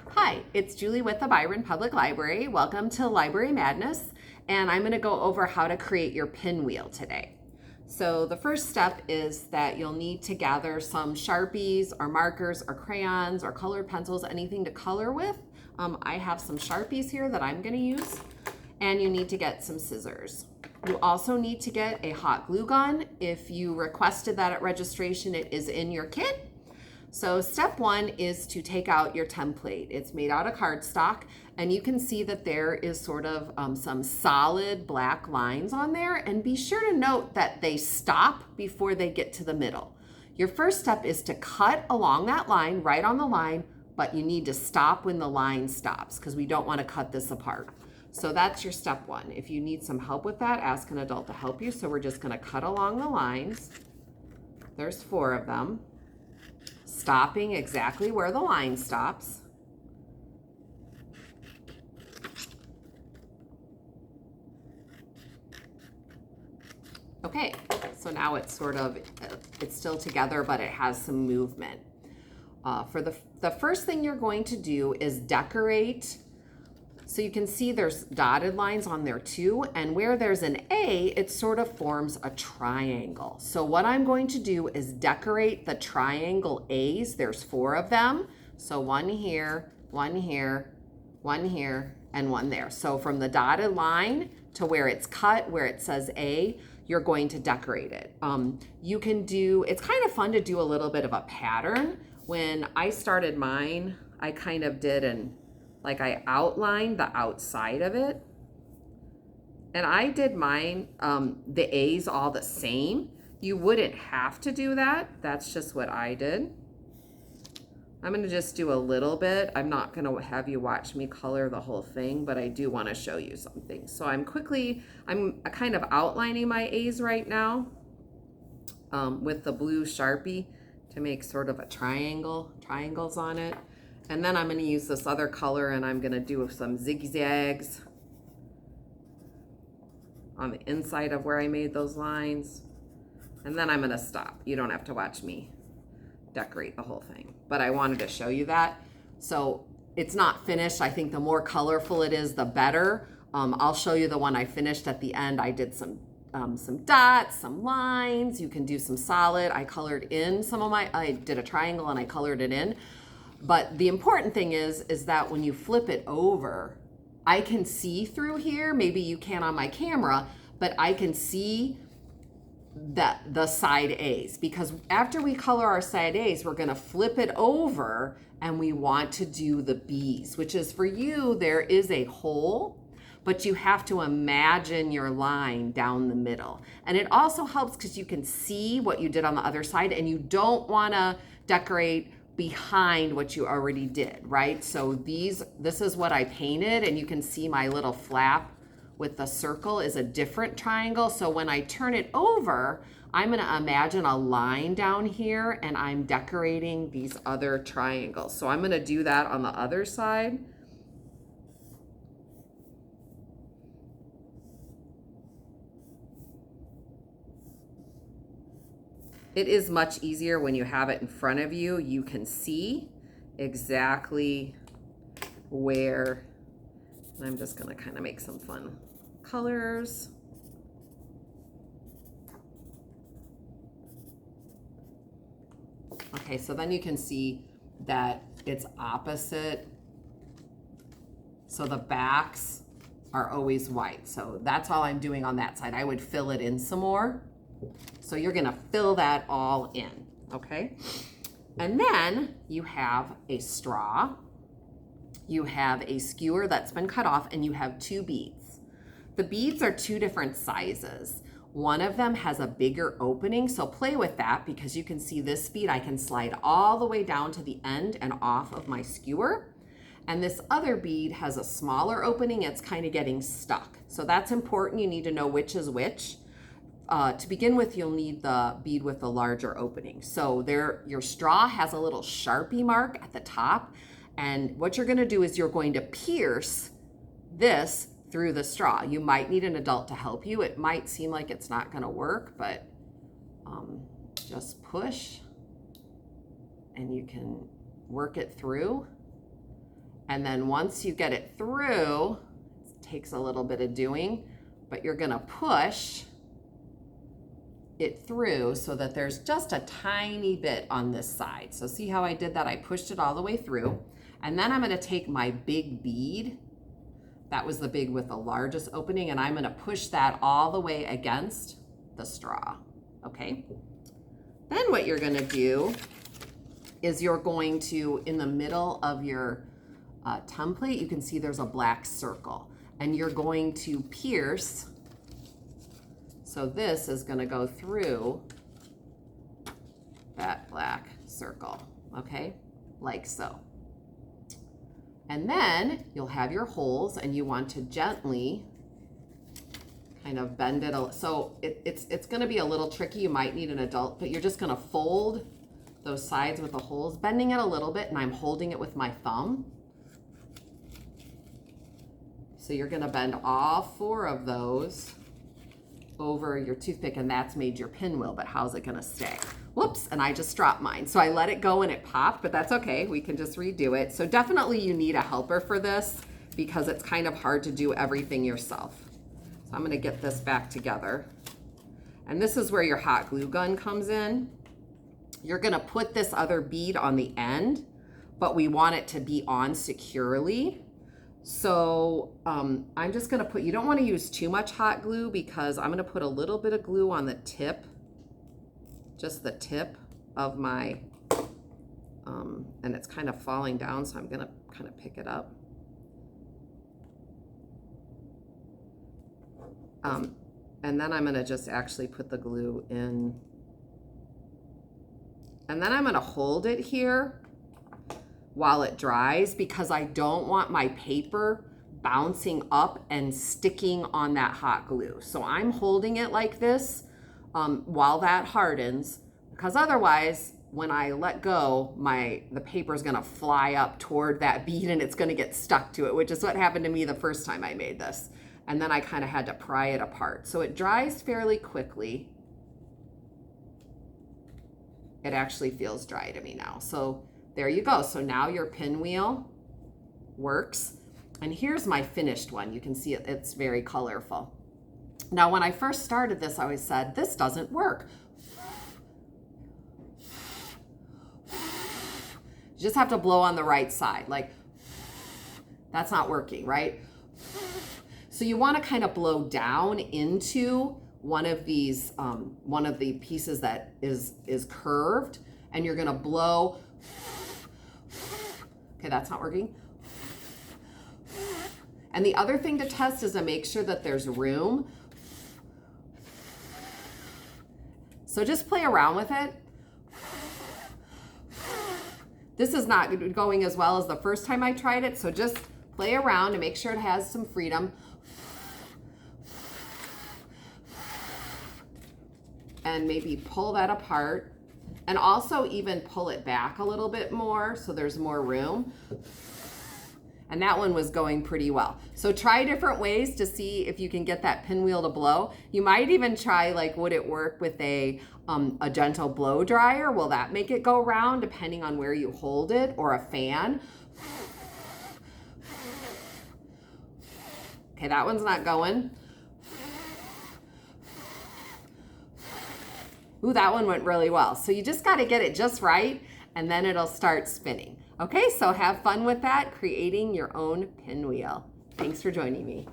Hi, it's Julie with the Byron Public Library. Welcome to Library Madness, and I'm going to go over how to create your pinwheel today. So the first step is that you'll need to gather some sharpies or markers or crayons or colored pencils, anything to color with. I have some sharpies here that I'm going to use, and you need to get some scissors. You also need to get a hot glue gun. If you requested that at registration, it is in your kit. So step one is to take out your template. It's made out of cardstock, and you can see that there is sort of some solid black lines on there, and be sure to note that they stop before they get to the middle. Your first step is to cut along that line, right on the line, but you need to stop when the line stops because we don't want to cut this apart. So that's your step one. If you need some help with that, ask an adult to help you. So we're just going to cut along the lines. There's 4 of them. Stopping exactly where the line stops. Okay, so now it's it's still together, but it has some movement. For the first thing you're going to do is decorate. So you can see there's dotted lines on there too, and where there's an A, it sort of forms a triangle. So what I'm going to do is decorate the triangle A's. There's 4 of them. So one here, one here, one here, and one there. So from the dotted line to where it's cut, where it says A, you're going to decorate it. It's kind of fun to do a little bit of a pattern. When I started mine, I kind of did I outlined the outside of it. And I did mine, the A's all the same. You wouldn't have to do that. That's just what I did. I'm gonna just do a little bit. I'm not gonna have you watch me color the whole thing, but I do wanna show you something. So I'm kind of outlining my A's right now with the blue Sharpie to make sort of a triangles on it. And then I'm going to use this other color and I'm going to do some zigzags on the inside of where I made those lines. And then I'm going to stop. You don't have to watch me decorate the whole thing, but I wanted to show you that. So it's not finished. I think the more colorful it is, the better. I'll show you the one I finished at the end. I did some dots, some lines. You can do some solid. I colored in I did a triangle and I colored it in. But the important thing is that when you flip it over, I can see through here. Maybe you can't on my camera, but I can see the side A's, because after we color our side A's, we're gonna flip it over and we want to do the B's, which is for you, there is a hole, but you have to imagine your line down the middle. And it also helps because you can see what you did on the other side and you don't wanna decorate behind what you already did, right? So this is what I painted, and you can see my little flap with the circle is a different triangle. So when I turn it over, I'm gonna imagine a line down here and I'm decorating these other triangles. So I'm gonna do that on the other side. It is much easier when you have it in front of you. You can see exactly where, and I'm just gonna kind of make some fun colors. Okay, so then you can see that it's opposite. So the backs are always white. So that's all I'm doing on that side. I would fill it in some more. So you're gonna fill that all in, okay? And then you have a straw, you have a skewer that's been cut off, and you have 2 beads. The beads are 2 different sizes. One of them has a bigger opening, so play with that, because you can see this bead I can slide all the way down to the end and off of my skewer. And this other bead has a smaller opening, it's kind of getting stuck. So that's important, you need to know which is which. To begin with, you'll need the bead with the larger opening. So your straw has a little Sharpie mark at the top, and what you're gonna do is you're going to pierce this through the straw. You might need an adult to help you. It might seem like it's not gonna work, but just push and you can work it through. And then once you get it through, it takes a little bit of doing, but you're gonna push it through so that there's just a tiny bit on this side. So see how I did that? I pushed it all the way through. And then I'm gonna take my big bead, that was the big with the largest opening, and I'm gonna push that all the way against the straw, okay? Then what you're gonna do is you're going to, in the middle of your template, you can see there's a black circle, and you're going to pierce. So this is gonna go through that black circle, okay? Like so. And then you'll have your holes, and you want to gently kind of bend it. So it's gonna be a little tricky. You might need an adult, but you're just gonna fold those sides with the holes, bending it a little bit, and I'm holding it with my thumb. So you're gonna bend all 4 of those over your toothpick, and that's made your pinwheel, but how's it gonna stay? Whoops, and I just dropped mine. So I let it go and it popped, but that's okay. We can just redo it. So definitely you need a helper for this because it's kind of hard to do everything yourself. So I'm gonna get this back together. And this is where your hot glue gun comes in. You're gonna put this other bead on the end, but we want it to be on securely. So I'm just gonna put, you don't wanna use too much hot glue because I'm gonna put a little bit of glue on the tip, just the tip of my, and it's kind of falling down, so I'm gonna kind of pick it up. And then I'm gonna just actually put the glue in. And then I'm gonna hold it here while it dries because I don't want my paper bouncing up and sticking on that hot glue. So I'm holding it like this while that hardens, because otherwise when I let go, the paper is gonna fly up toward that bead and it's gonna get stuck to it, which is what happened to me the first time I made this. And then I kind of had to pry it apart. So it dries fairly quickly. It actually feels dry to me now. So there you go. So now your pinwheel works. And here's my finished one. You can see it's very colorful. Now, when I first started this, I always said, this doesn't work. You just have to blow on the right side. Like, that's not working, right? So you want to kind of blow down into one of these, one of the pieces that is curved, and you're going to blow. Okay, that's not working. And the other thing to test is to make sure that there's room. So just play around with it. This is not going as well as the first time I tried it, so just play around to make sure it has some freedom. And maybe pull that apart. And also even pull it back a little bit more so there's more room. And that one was going pretty well. So try different ways to see if you can get that pinwheel to blow. You might even try, like, would it work with a gentle blow dryer? Will that make it go round depending on where you hold it, or a fan? Okay, that one's not going. Ooh, that one went really well. So you just got to get it just right, and then it'll start spinning. Okay, so have fun with that, creating your own pinwheel. Thanks for joining me.